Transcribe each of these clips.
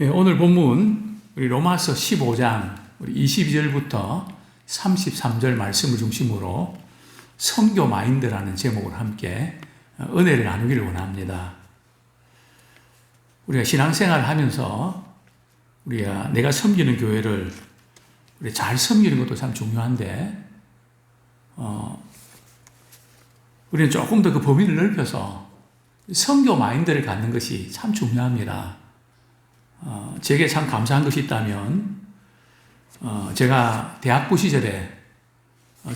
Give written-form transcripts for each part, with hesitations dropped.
오늘 본문 우리 로마서 15장 우리 22절부터 33절 말씀을 중심으로 선교 마인드라는 제목으로 함께 은혜를 나누기를 원합니다. 우리가 신앙생활을 하면서 내가 섬기는 교회를 잘 섬기는 것도 참 중요한데 우리는 조금 더 그 범위를 넓혀서 선교 마인드를 갖는 것이 참 중요합니다. 제게 참 감사한 것이 있다면 제가 대학부 시절에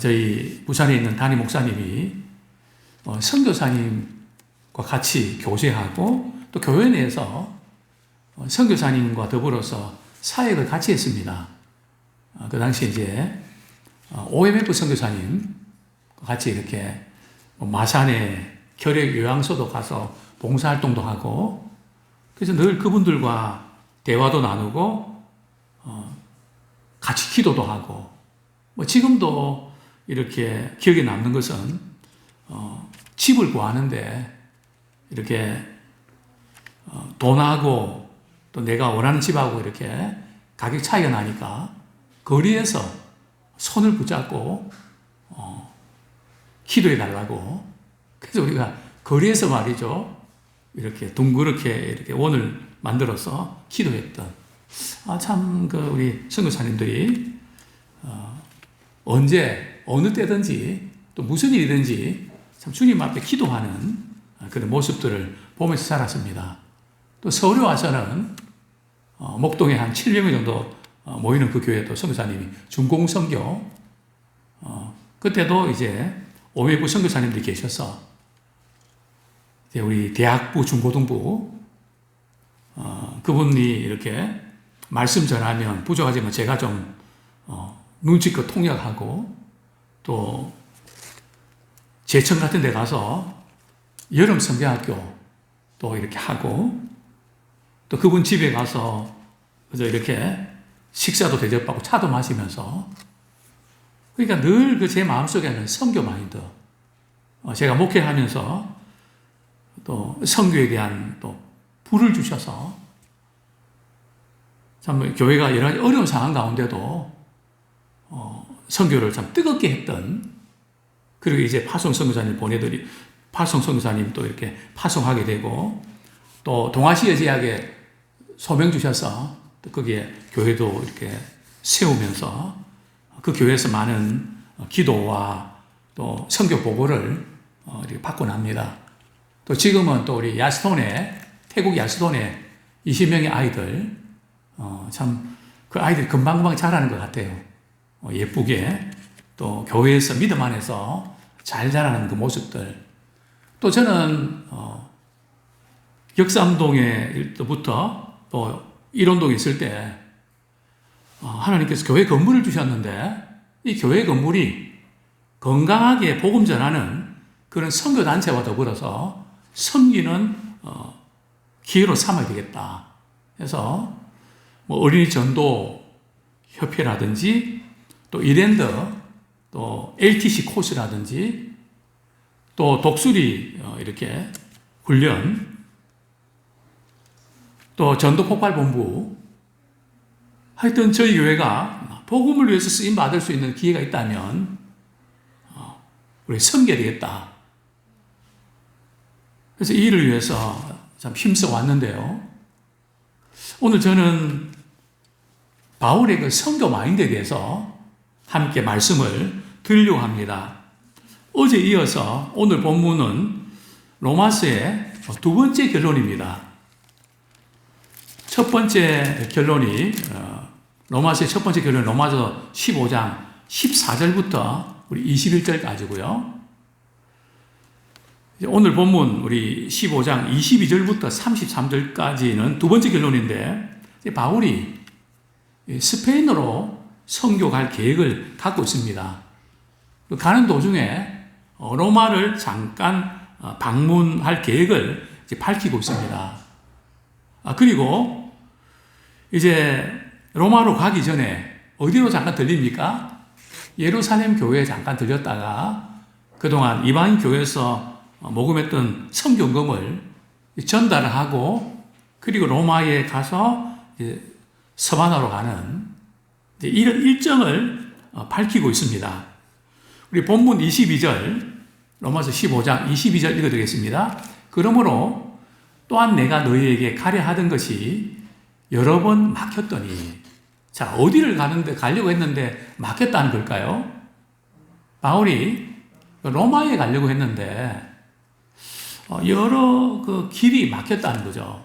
저희 부산에 있는 담임 목사님이 선교사님과 같이 교제하고 또 교회 내에서 선교사님과 더불어서 사역을 같이 했습니다. 그 당시에 이제 OMF 선교사님 같이 이렇게 마산에 결핵 요양소도 가서 봉사활동도 하고 그래서 늘 그분들과 대화도 나누고 같이 기도도 하고 지금도 이렇게 기억에 남는 것은 집을 구하는데 이렇게 돈하고 또 내가 원하는 집하고 이렇게 가격 차이가 나니까 거리에서 손을 붙잡고 기도해 달라고. 그래서 우리가 거리에서 말이죠, 이렇게 둥그렇게 이렇게 원을 만들어서 기도했던 참 우리 선교사님들이 언제 어느 때든지 또 무슨 일이든지 참 주님 앞에 기도하는 그런 모습들을 보면서 살았습니다. 또 서울에 와서는 목동에 한 700명 정도 모이는 그 교회도 선교사님이 중공선교 그때도 이제 오매부 선교사님들이 계셔서 이제 우리 대학부 중고등부 그분이 이렇게 말씀 전하면 부족하지만 제가 좀 눈치껏 통역하고 또 제천 같은 데 가서 여름 성경학교 또 이렇게 하고 또 그분 집에 가서 이렇게 식사도 대접받고 차도 마시면서 그러니까 늘 제 마음속에는 선교 마인드 제가 목회하면서 또 선교에 대한 또 불을 주셔서 참 교회가 여러 가지 어려운 상황 가운데도 선교를 참 뜨겁게 했던 그리고 이제 파송 선교사님 파송 선교사님 또 이렇게 파송하게 되고 또 동아시아 지역에 소명 주셔서 또 거기에 교회도 이렇게 세우면서 그 교회에서 많은 기도와 또 선교 보고를 이렇게 받고 납니다. 또 지금은 또 우리 태국 야스돈에 20명의 아이들, 참 그 아이들이 금방금방 자라는 것 같아요. 예쁘게 또 교회에서 믿음 안에서 잘 자라는 그 모습들. 또 저는 역삼동에부터 또 일원동에 있을 때 하나님께서 교회 건물을 주셨는데 이 교회 건물이 건강하게 복음 전하는 그런 선교단체와 더불어서 섬기는 기회로 삼아야 되겠다. 그래서 어린이 전도 협회라든지 또 이랜드 또 LTC 코스라든지 또 독수리 이렇게 훈련 또 전도 폭발본부 하여튼 저희 교회가 복음을 위해서 쓰임 받을 수 있는 기회가 있다면 우리 섬겨야 되겠다. 그래서 이 일을 위해서 참 힘써 왔는데요. 오늘 저는 바울의 그 선교 마인드에 대해서 함께 말씀을 드리려고 합니다. 어제 이어서 오늘 본문은 로마서의 두 번째 결론입니다. 첫 번째 결론이 로마서의 첫 번째 결론은 로마서 15장 14절부터 우리 21절까지고요. 오늘 본문 우리 15장 22절부터 33절까지는 두 번째 결론인데 바울이 스페인으로 선교 갈 계획을 갖고 있습니다. 가는 도중에 로마를 잠깐 방문할 계획을 밝히고 있습니다. 그리고 이제 로마로 가기 전에 어디로 잠깐 들립니까? 예루살렘 교회에 잠깐 들렸다가 그동안 이방인 교회에서 모금했던 선교금을 전달을 하고 그리고 로마에 가서 서바나로 가는 이런 일정을 밝히고 있습니다. 우리 본문 22절, 로마서 15장 22절 읽어드리겠습니다. 그러므로 또한 내가 너희에게 가려 하던 것이 여러 번 막혔더니, 자, 어디를 가려고 했는데 막혔다는 걸까요? 바울이 로마에 가려고 했는데 여러 그 길이 막혔다는 거죠.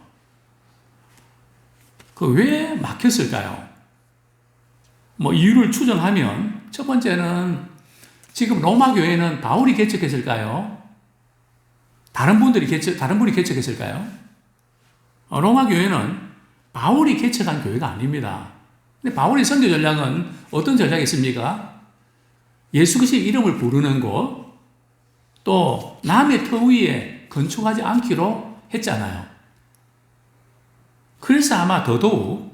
왜 막혔을까요? 이유를 추정하면 첫 번째는 지금 로마 교회는 바울이 개척했을까요? 다른 분이 개척했을까요? 로마 교회는 바울이 개척한 교회가 아닙니다. 근데 바울의 선교 전략은 어떤 전략이었습니까? 예수 그리스도의 이름을 부르는 곳, 또 남의 터 위에 건축하지 않기로 했잖아요. 그래서 아마 더더욱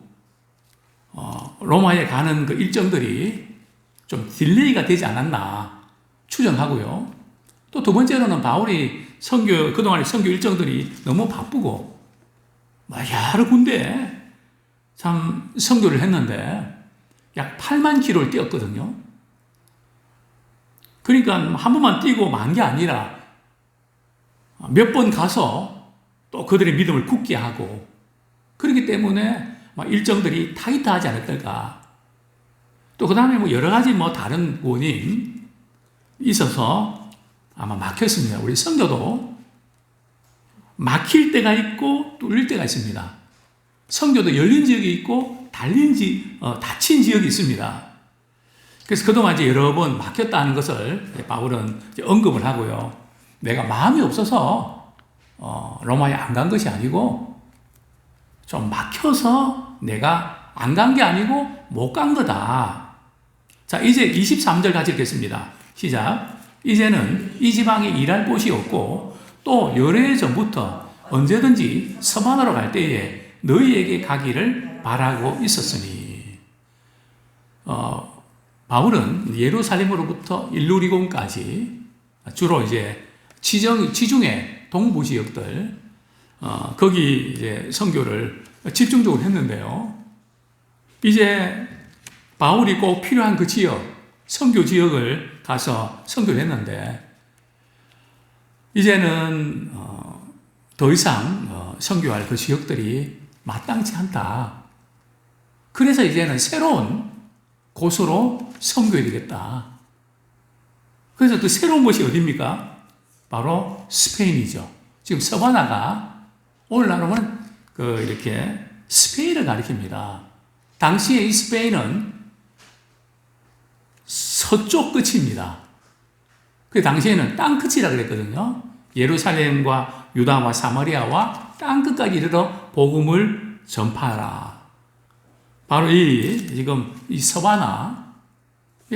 로마에 가는 그 일정들이 좀 딜레이가 되지 않았나 추정하고요. 또 두 번째로는 바울이 그동안의 선교 일정들이 너무 바쁘고 여러 군데 참 선교를 했는데 약 8만 킬로를 뛰었거든요. 그러니까 한 번만 뛰고 만 게 아니라 몇 번 가서 또 그들의 믿음을 굳게 하고, 그렇기 때문에 일정들이 타이트하지 않았을까. 또 그 다음에 여러 가지 다른 원인 있어서 아마 막혔습니다. 우리 선교도 막힐 때가 있고 뚫릴 때가 있습니다. 선교도 열린 지역이 있고 닫힌 지역이 있습니다. 그래서 그동안 이제 여러 번 막혔다는 것을 바울은 이제 언급을 하고요. 내가 마음이 없어서 로마에 안 간 것이 아니고 좀 막혀서 내가 안 간 게 아니고 못 간 거다. 자, 이제 23절 같이 읽겠습니다. 시작. 이제는 이 지방에 일할 곳이 없고 또 여러 해 전부터 언제든지 서바나로 갈 때에 너희에게 가기를 바라고 있었으니. 바울은 예루살렘으로부터 일루리곤까지 주로 이제 지중해 동부 지역들, 거기 이제 선교를 집중적으로 했는데요. 이제 바울이 꼭 필요한 그 지역, 선교 지역을 가서 선교를 했는데, 이제는 더 이상 선교할 그 지역들이 마땅치 않다. 그래서 이제는 새로운 곳으로 선교해야 되겠다. 그래서 그 새로운 곳이 어디입니까? 바로 스페인이죠. 지금 서바나가 오늘날로는 이렇게 스페인을 가리킵니다. 당시에 이 스페인은 서쪽 끝입니다. 그 당시에는 땅 끝이라 그랬거든요. 예루살렘과 유다와 사마리아와 땅 끝까지 이르러 복음을 전파하라. 바로 지금 이 서바나,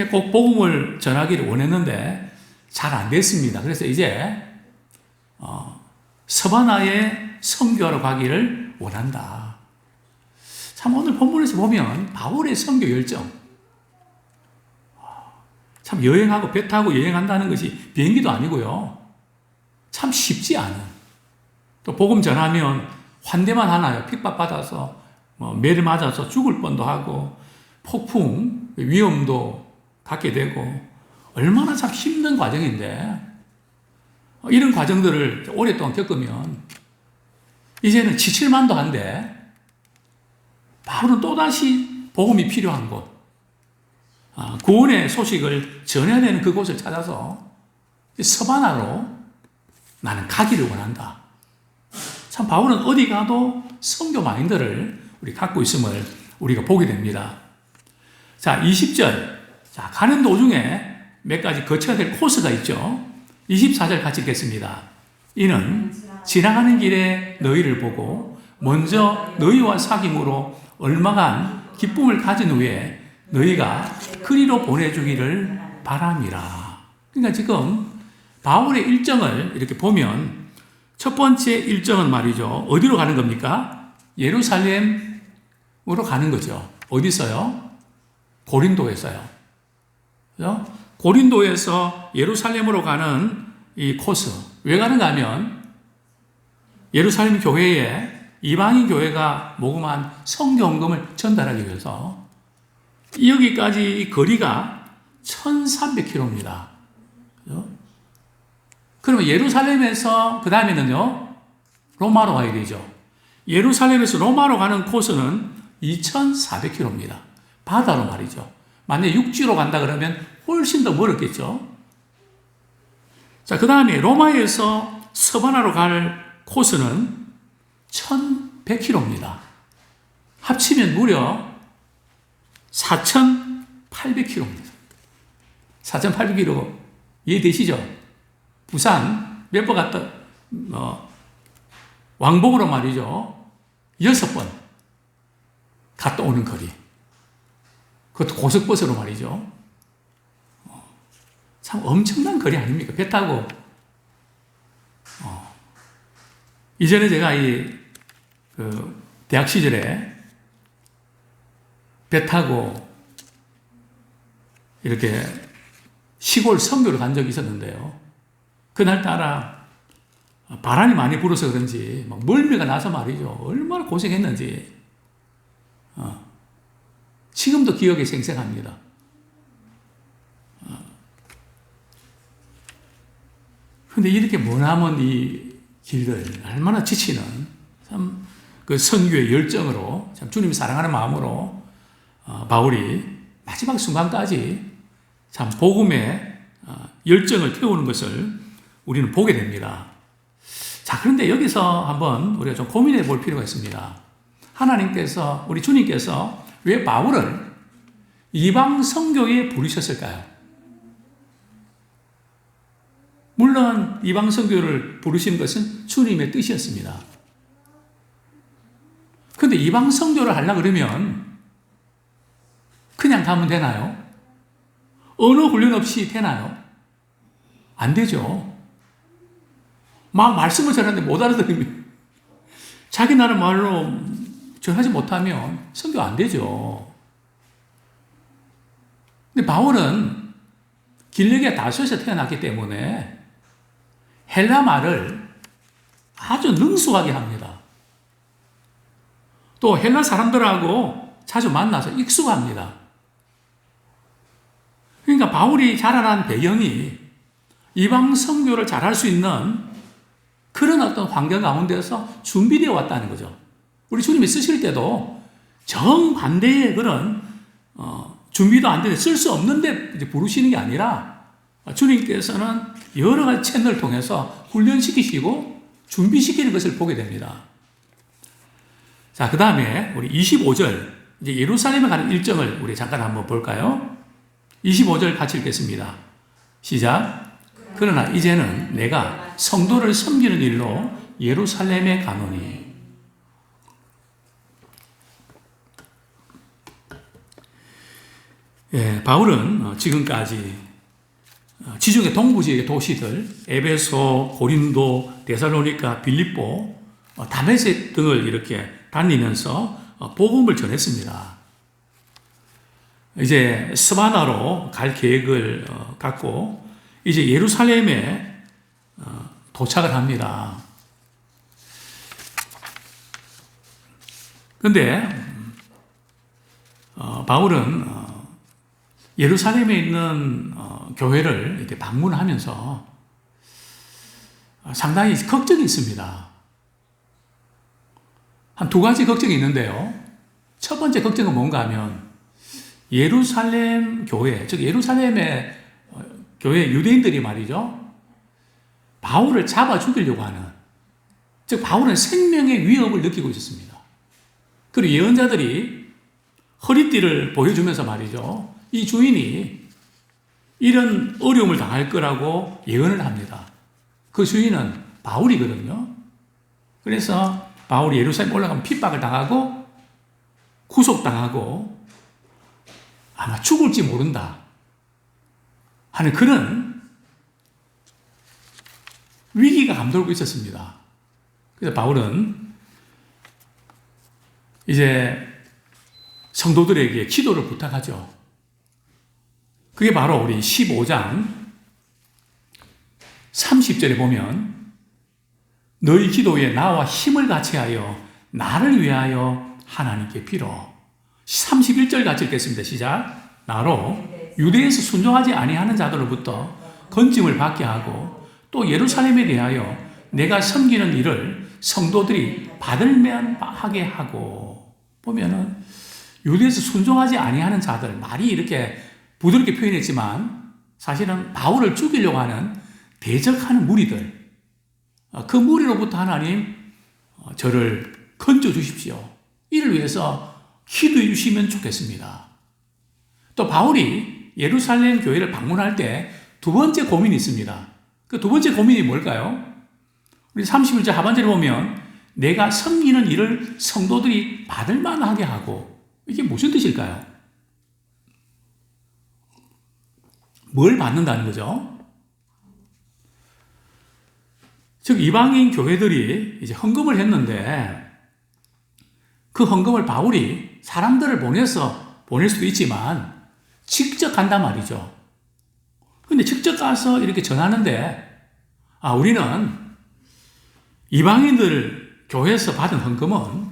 꼭 복음을 전하기를 원했는데 잘 안 됐습니다. 그래서 이제 서바나에 선교하러 가기를 원한다. 참 오늘 본문에서 보면 바울의 선교 열정, 참 여행하고 배 타고 여행한다는 것이 비행기도 아니고요. 참 쉽지 않은. 또 복음 전하면 환대만 하나요. 핍박받아서 매를 맞아서 죽을 뻔도 하고 폭풍 위험도 갖게 되고 얼마나 참 힘든 과정인데, 이런 과정들을 오랫동안 겪으면 이제는 지칠만도 한데 바울은 또다시 복음이 필요한 곳, 구원의 소식을 전해야 되는 그곳을 찾아서 서바나로 나는 가기를 원한다. 참 바울은 어디 가도 선교 마인드를 우리 갖고 있음을 우리가 보게 됩니다. 자, 20절. 자, 가는 도중에 몇 가지 거쳐야 될 코스가 있죠. 24절 같이 읽겠습니다. 이는 지나가는 길에 너희를 보고 먼저 너희와 사귐으로 얼마간 기쁨을 가진 후에 너희가 그리로 보내주기를 바람이라. 그러니까 지금 바울의 일정을 이렇게 보면 첫 번째 일정은 말이죠. 어디로 가는 겁니까? 예루살렘으로 가는 거죠. 어디서요? 고린도에서요. 그죠? 고린도에서 예루살렘으로 가는 이 코스. 왜 가는가 하면 예루살렘 교회에 이방인 교회가 모금한 선교헌금을 전달하기 위해서 여기까지 거리가 1300km입니다. 그러면 예루살렘에서 그 다음에는요, 로마로 가야 되죠. 예루살렘에서 로마로 가는 코스는 2400km입니다. 바다로 말이죠. 만약에 육지로 간다 그러면 훨씬 더 멀었겠죠. 자, 그 다음에 로마에서 서바나로 갈 코스는 1100km입니다. 합치면 무려 4800km입니다. 4800km 이해되시죠? 부산 몇 번 갔다, 왕복으로 말이죠. 6번 갔다 오는 거리. 그것도 고속버스로 말이죠. 참 엄청난 거리 아닙니까? 배 타고. 이전에 제가 대학 시절에 배 타고 이렇게 시골 선교를 간 적이 있었는데요. 그날따라 바람이 많이 불어서 그런지 막 멀미가 나서 말이죠. 얼마나 고생했는지. 지금도 기억이 생생합니다. 근데 이렇게 머나먼 이 길을 얼마나 지치는 참 그 선교의 열정으로 참 주님이 사랑하는 마음으로 바울이 마지막 순간까지 참 복음의 열정을 태우는 것을 우리는 보게 됩니다. 자, 그런데 여기서 한번 우리가 좀 고민해 볼 필요가 있습니다. 하나님께서, 우리 주님께서 왜 바울을 이방 선교에 부르셨을까요? 물론 이방 선교를 부르신 것은 주님의 뜻이었습니다. 그런데 이방 선교를 하려고 그러면 그냥 가면 되나요? 언어 훈련 없이 되나요? 안 되죠. 막 말씀을 전하는데 못 알아들으면, 자기 나라 말로 전하지 못하면 선교 안 되죠. 근데 바울은 길르기아 다소에서 태어났기 때문에 헬라 말을 아주 능숙하게 합니다. 또 헬라 사람들하고 자주 만나서 익숙합니다. 그러니까 바울이 자라난 배경이 이방 선교를 잘할 수 있는 그런 어떤 환경 가운데서 준비되어 왔다는 거죠. 우리 주님이 쓰실 때도 정반대의 그런 준비도 안 되는데 쓸 수 없는데 이제 부르시는 게 아니라 주님께서는 여러 가지 채널을 통해서 훈련시키시고 준비시키는 것을 보게 됩니다. 자, 그 다음에 우리 25절, 이제 예루살렘에 가는 일정을 우리 잠깐 한번 볼까요? 25절 같이 읽겠습니다. 시작. 그러나 이제는 내가 성도를 섬기는 일로 예루살렘에 가노니. 예, 바울은 지금까지 지중해 동부 지역의 도시들, 에베소, 고린도, 데살로니가, 빌립보, 다메섹 등을 이렇게 다니면서 복음을 전했습니다. 이제 스바나로 갈 계획을 갖고 이제 예루살렘에 도착을 합니다. 그런데 바울은 예루살렘에 있는 교회를 이렇게 방문하면서 상당히 걱정이 있습니다. 한 두 가지 걱정이 있는데요. 첫 번째 걱정은 뭔가 하면 예루살렘 교회, 즉 예루살렘의 교회 유대인들이 말이죠, 바울을 잡아 죽이려고 하는, 즉 바울은 생명의 위협을 느끼고 있었습니다. 그리고 예언자들이 허리띠를 보여주면서 말이죠, 이 주인이 이런 어려움을 당할 거라고 예언을 합니다. 그 주인은 바울이거든요. 그래서 바울이 예루살렘 올라가면 핍박을 당하고 구속당하고 아마 죽을지 모른다 하는 그런 위기가 감돌고 있었습니다. 그래서 바울은 이제 성도들에게 기도를 부탁하죠. 그게 바로 우리 15장 30절에 보면 너희 기도에 나와 힘을 같이 하여 나를 위하여 하나님께 빌어. 31절 같이 읽겠습니다. 시작. 나로 유대에서 순종하지 아니하는 자들로부터 건짐을 받게 하고 또 예루살렘에 대하여 내가 섬기는 일을 성도들이 받을만 하게 하고. 보면은 유대에서 순종하지 아니하는 자들, 말이 이렇게 부드럽게 표현했지만 사실은 바울을 죽이려고 하는 대적하는 무리들, 그 무리로부터 하나님 저를 건져 주십시오. 이를 위해서 기도해 주시면 좋겠습니다. 또 바울이 예루살렘 교회를 방문할 때 두 번째 고민이 있습니다. 그 두 번째 고민이 뭘까요? 우리 31절 하반절에 보면 내가 섬기는 일을 성도들이 받을 만하게 하고. 이게 무슨 뜻일까요? 뭘 받는다는 거죠? 즉 이방인 교회들이 이제 헌금을 했는데 그 헌금을 바울이 사람들을 보내서 보낼 수도 있지만 직접 간단 말이죠. 근데 직접 가서 이렇게 전하는데 우리는 이방인들 교회에서 받은 헌금은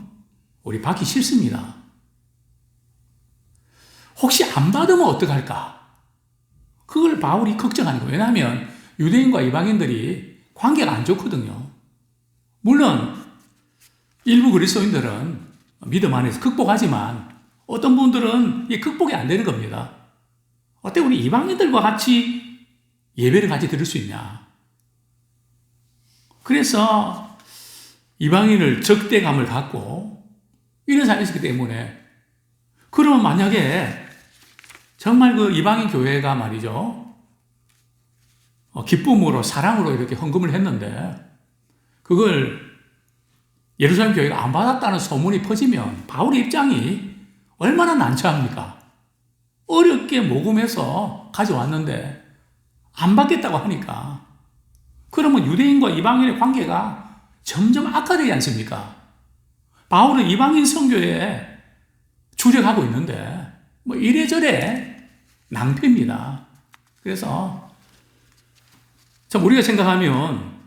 우리 받기 싫습니다. 혹시 안 받으면 어떡할까? 그걸 바울이 걱정하는 거예요. 왜냐하면 유대인과 이방인들이 관계가 안 좋거든요. 물론 일부 그리스도인들은 믿음 안에서 극복하지만 어떤 분들은 이 극복이 안 되는 겁니다. 어때 우리 이방인들과 같이 예배를 같이 드릴 수 있냐? 그래서 이방인을 적대감을 갖고 이런 사람이 있기 때문에, 그러면 만약에 정말 그 이방인 교회가 말이죠, 기쁨으로 사랑으로 이렇게 헌금을 했는데 그걸 예루살렘 교회가 안 받았다는 소문이 퍼지면 바울의 입장이 얼마나 난처합니까? 어렵게 모금해서 가져왔는데 안 받겠다고 하니까. 그러면 유대인과 이방인의 관계가 점점 악화되지 않습니까? 바울은 이방인 선교에 주력하고 있는데 뭐 이래저래 낭패입니다. 그래서 참 우리가 생각하면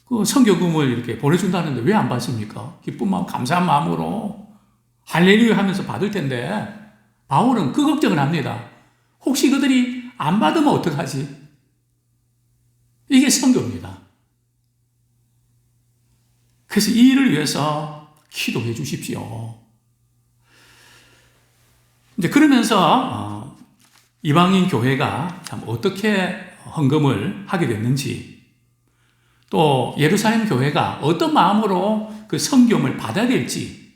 그 선교금을 이렇게 보내준다는데 왜 안 받습니까? 기쁜 마음, 감사한 마음으로 할렐루야 하면서 받을 텐데 바울은 그 걱정을 합니다. 혹시 그들이 안 받으면 어떡하지? 이게 선교입니다. 그래서 이 일을 위해서 기도해 주십시오. 이제 그러면서 이방인 교회가 참 어떻게 헌금을 하게 됐는지, 또 예루살렘 교회가 어떤 마음으로 그 성경을 받아야 될지,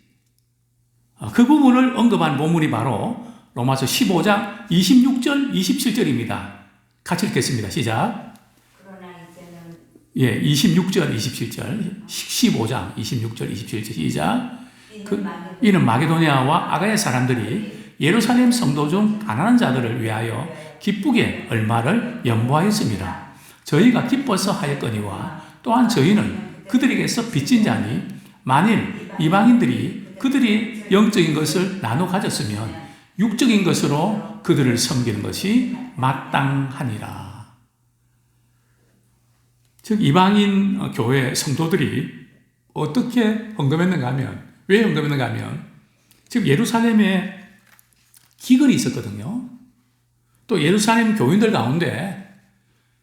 그 부분을 언급한 본문이 바로 로마서 15장 26절 27절입니다. 같이 읽겠습니다. 시작. 그러나 이제는 26절 27절 15장 26절 27절 시작. 이는 마게도니아와 아가야 사람들이 예루살렘 성도 중 가난한 자들을 위하여 기쁘게 얼마를 연보하였습니다. 저희가 기뻐서 하였거니와 또한 저희는 그들에게서 빚진 자니 만일 이방인들이 그들이 영적인 것을 나눠 가졌으면 육적인 것으로 그들을 섬기는 것이 마땅하니라. 즉 이방인 교회 성도들이 어떻게 헌금했는가 하면, 왜 헌금했는가 하면 즉 예루살렘에 기근이 있었거든요. 또 예루살렘 교인들 가운데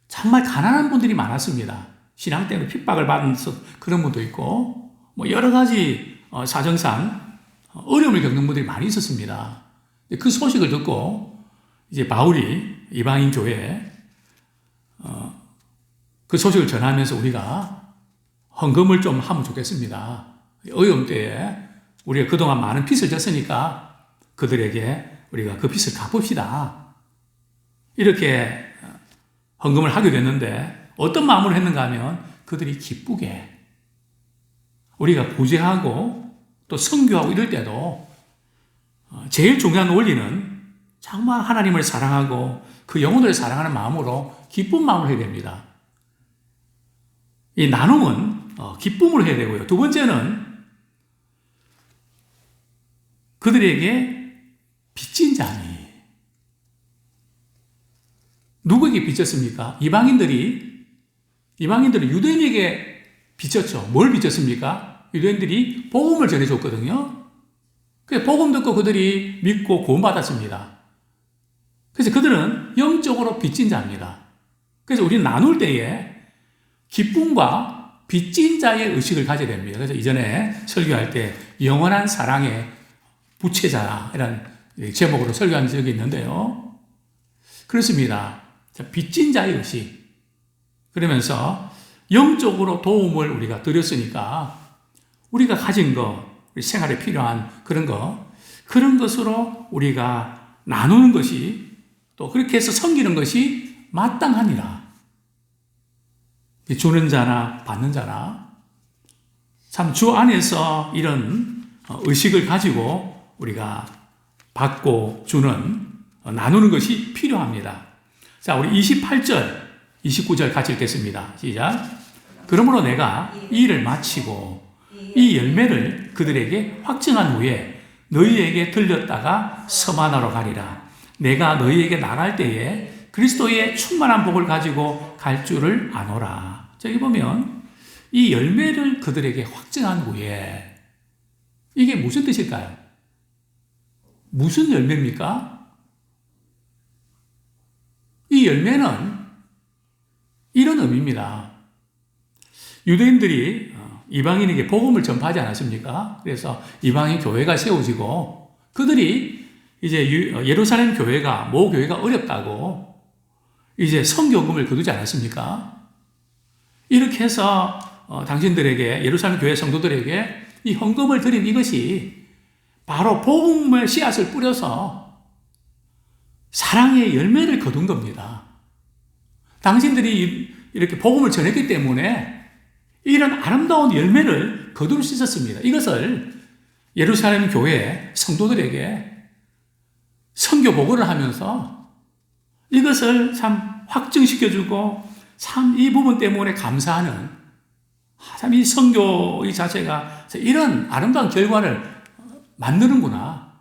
정말 가난한 분들이 많았습니다. 신앙 때문에 핍박을 받은 그런 분도 있고 뭐 여러 가지 사정상 어려움을 겪는 분들이 많이 있었습니다. 그 소식을 듣고 이제 바울이 이방인 교회에 그 소식을 전하면서 우리가 헌금을 좀 하면 좋겠습니다. 어려움 때에 우리가 그동안 많은 빚을 졌으니까 그들에게 우리가 그 빚을 갚읍시다. 이렇게 헌금을 하게 됐는데 어떤 마음으로 했는가 하면 그들이 기쁘게, 우리가 구제하고 또 선교하고 이럴 때도 제일 중요한 원리는 정말 하나님을 사랑하고 그 영혼을 사랑하는 마음으로 기쁜 마음을 해야 됩니다. 이 나눔은 기쁨을 해야 되고요. 두 번째는 그들에게 빚진 자니. 누구에게 빚졌습니까? 이방인들은 유대인에게 빚졌죠. 뭘 빚졌습니까? 유대인들이 복음을 전해줬거든요. 그래서 복음 듣고 그들이 믿고 구원받았습니다. 그래서 그들은 영적으로 빚진 자입니다. 그래서 우리는 나눌 때에 기쁨과 빚진 자의 의식을 가져야 됩니다. 그래서 이전에 설교할 때 영원한 사랑의 부채자 이런 제목으로 설교한 적이 있는데요. 그렇습니다. 빚진 자의 의식. 그러면서 영적으로 도움을 우리가 드렸으니까 우리가 가진 거, 우리 생활에 필요한 그런 것으로 우리가 나누는 것이 또 그렇게 해서 섬기는 것이 마땅하니라. 주는 자나 받는 자나 참 주 안에서 이런 의식을 가지고 우리가 받고 주는 나누는 것이 필요합니다. 자, 우리 28절, 29절 같이 읽겠습니다. 시작. 그러므로 내가 이 일을 마치고 이 열매를 그들에게 확증한 후에 너희에게 들렸다가 서만하러 가리라. 내가 너희에게 나갈 때에 그리스도의 충만한 복을 가지고 갈 줄을 아노라. 자, 여기 보면 이 열매를 그들에게 확증한 후에 이게 무슨 뜻일까요? 무슨 열매입니까? 이 열매는 이런 의미입니다. 유대인들이 이방인에게 복음을 전파하지 않았습니까? 그래서 이방인 교회가 세워지고 그들이 이제 예루살렘 교회가, 모 교회가 어렵다고 이제 선교금을 거두지 않았습니까? 이렇게 해서 당신들에게, 예루살렘 교회 성도들에게 이 헌금을 드린 이것이 바로 복음의 씨앗을 뿌려서 사랑의 열매를 거둔 겁니다. 당신들이 이렇게 복음을 전했기 때문에 이런 아름다운 열매를 거둘 수 있었습니다. 이것을 예루살렘 교회 성도들에게 선교 보고를 하면서 이것을 참 확증시켜주고 참 이 부분 때문에 감사하는 참 이 선교 이 자체가 이런 아름다운 결과를 만드는구나.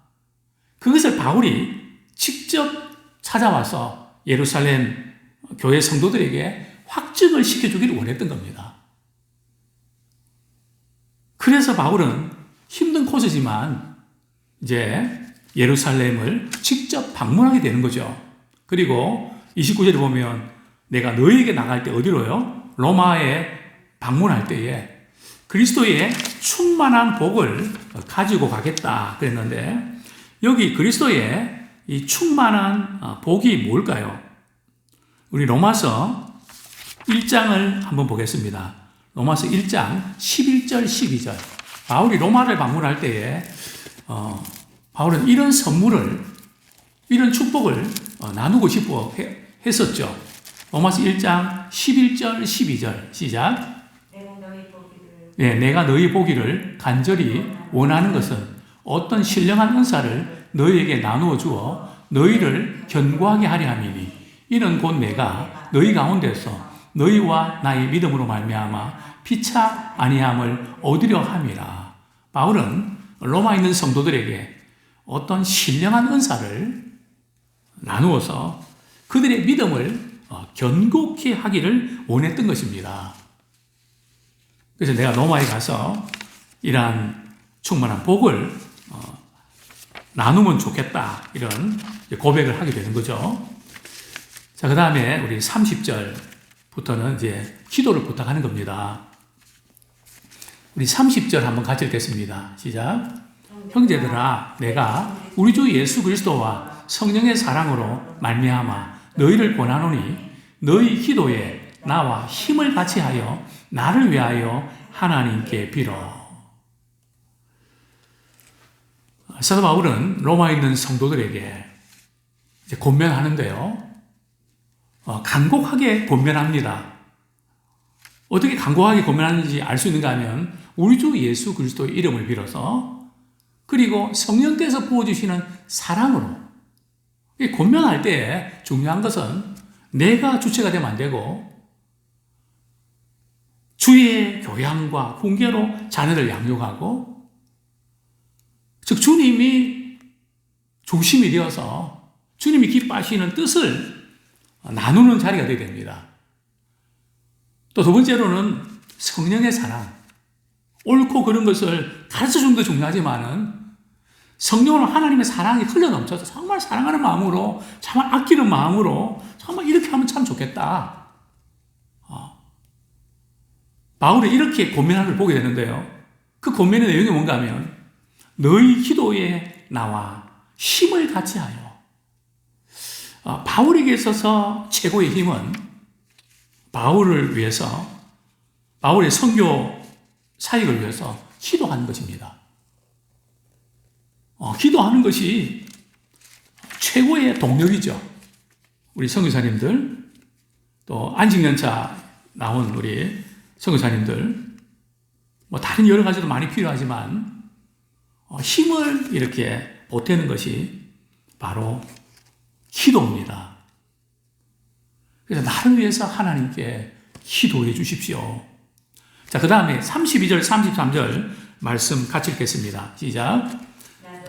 그것을 바울이 직접 찾아와서 예루살렘 교회 성도들에게 확증을 시켜주기를 원했던 겁니다. 그래서 바울은 힘든 코스지만 이제 예루살렘을 직접 방문하게 되는 거죠. 그리고 29절에 보면 내가 너희에게 나갈 때 어디로요? 로마에 방문할 때에 그리스도의 충만한 복을 가지고 가겠다 그랬는데 여기 그리스도의 이 충만한 복이 뭘까요? 우리 로마서 1장을 한번 보겠습니다. 로마서 1장 11절 12절. 바울이 로마를 방문할 때에 바울은 이런 선물을, 이런 축복을 나누고 싶어 했었죠. 로마서 1장 11절 12절 시작. 내가 너희 보기를 간절히 원하는 것은 어떤 신령한 은사를 너희에게 나누어 주어 너희를 견고하게 하려 함이니 이는 곧 내가 너희 가운데서 너희와 나의 믿음으로 말미암아 피차 아니함을 얻으려 함이라. 바울은 로마에 있는 성도들에게 어떤 신령한 은사를 나누어서 그들의 믿음을 견고히 하기를 원했던 것입니다. 그래서 내가 로마에 가서 이러한 충만한 복을 나누면 좋겠다 이런 고백을 하게 되는 거죠. 자, 그 다음에 우리 30절부터는 이제 기도를 부탁하는 겁니다. 우리 30절 한번 같이 읽겠습니다. 시작. 형제들아, 내가 우리 주 예수 그리스도와 성령의 사랑으로 말미암아 너희를 권하노니 너희 기도에 나와 힘을 같이 하여 나를 위하여 하나님께 빌어. 사도 바울은 로마에 있는 성도들에게 이제 권면하는데요. 간곡하게 권면합니다. 어떻게 간곡하게 권면하는지 알 수 있는가 하면 우리 주 예수 그리스도의 이름을 빌어서 그리고 성령께서 부어주시는 사랑으로 권면할 때 중요한 것은 내가 주체가 되면 안 되고 주의 교양과 훈계로 자녀를 양육하고 즉 주님이 중심이 되어서 주님이 기뻐하시는 뜻을 나누는 자리가 되어야 됩니다. 또 두 번째로는 성령의 사랑. 옳고 그런 것을 가르쳐 주는 것도 중요하지만은 성령으로 하나님의 사랑이 흘러넘쳐서 정말 사랑하는 마음으로, 정말 아끼는 마음으로 정말 이렇게 하면 참 좋겠다. 바울이 이렇게 고민하는 걸 보게 되는데요. 그 고민의 내용이 뭔가 하면 너희 기도에 나와 힘을 같이 하여. 바울에게 있어서 최고의 힘은 바울을 위해서, 바울의 선교 사역을 위해서 기도하는 것입니다. 기도하는 것이 최고의 동력이죠. 우리 선교사님들, 또 안식년차 나온 우리 선교사님들, 다른 여러 가지도 많이 필요하지만 힘을 이렇게 보태는 것이 바로 기도입니다. 그래서 나를 위해서 하나님께 기도해 주십시오. 자, 그 다음에 32절, 33절 말씀 같이 읽겠습니다. 시작.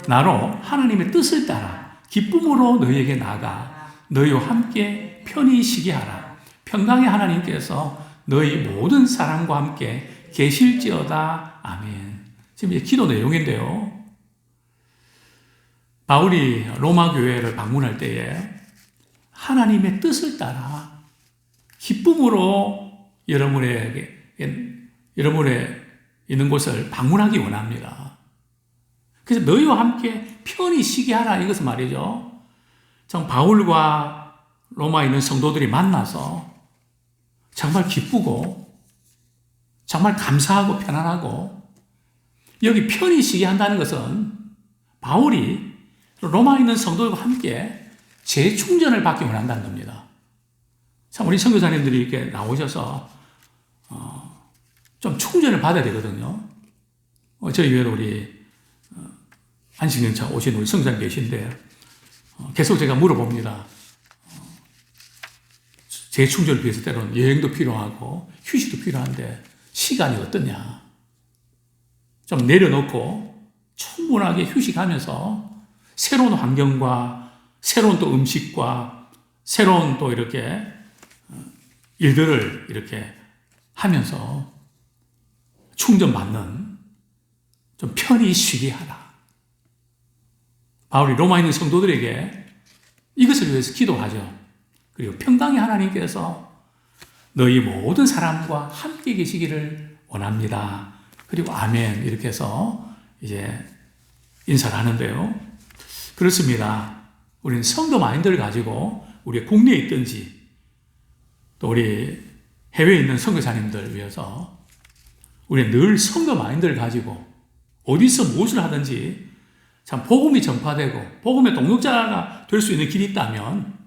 나로 하나님의 뜻을 따라 기쁨으로 너희에게 나아가 너희와 함께 편히 쉬게 하라. 평강의 하나님께서 너희 모든 사람과 함께 계실지어다. 아멘. 지금 이제 기도 내용인데요. 바울이 로마 교회를 방문할 때에 하나님의 뜻을 따라 기쁨으로 여러분의 있는 곳을 방문하기 원합니다. 그래서 너희와 함께 편히 쉬게 하라, 이것은 말이죠. 참 바울과 로마에 있는 성도들이 만나서 정말 기쁘고 정말 감사하고 편안하고, 여기 편히 쉬게 한다는 것은 바울이 로마에 있는 성도들과 함께 재충전을 받기 원한다는 겁니다. 참 우리 선교사님들이 이렇게 나오셔서 좀 충전을 받아야 되거든요. 저희 교회도 우리 안식년차 오신 우리 선교사님 계신데 계속 제가 물어봅니다. 재충전을 위해서 때로는 여행도 필요하고 휴식도 필요한데 시간이 어떠냐. 좀 내려놓고 충분하게 휴식하면서 새로운 환경과 새로운 또 음식과 새로운 또 이렇게 일들을 이렇게 하면서 충전받는, 좀 편히 쉬게 하라. 바울이 로마에 있는 성도들에게 이것을 위해서 기도하죠. 그리고 평강의 하나님께서 너희 모든 사람과 함께 계시기를 원합니다. 그리고 아멘, 이렇게 해서 이제 인사를 하는데요. 그렇습니다. 우리는 성도 마인드를 가지고 우리 국내에 있든지 또 우리 해외에 있는 선교사님들 위해서 우리는 늘 성도 마인드를 가지고 어디서 무엇을 하든지 참 복음이 전파되고 복음의 동력자가 될 수 있는 길이 있다면,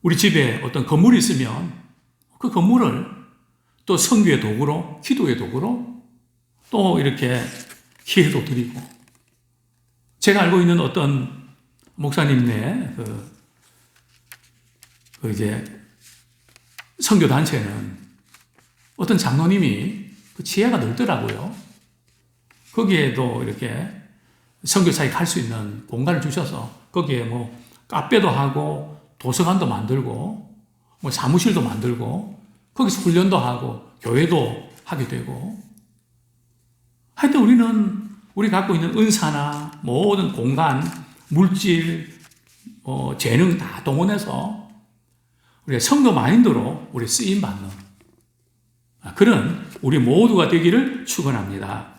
우리 집에 어떤 건물이 있으면 그 건물을 또 선교의 도구로, 기도의 도구로 또 이렇게 기회도 드리고, 제가 알고 있는 어떤 목사님네 이제 선교단체는 어떤 장로님이 그 지혜가 넓더라고요. 거기에도 이렇게 선교사에 갈 수 있는 공간을 주셔서 거기에 카페도 하고 도서관도 만들고 사무실도 만들고 거기서 훈련도 하고 교회도 하게 되고, 하여튼 우리는 우리 갖고 있는 은사나 모든 공간, 물질, 재능 다 동원해서 우리가 성도 마인드로 우리 쓰임받는 그런 우리 모두가 되기를 축원합니다.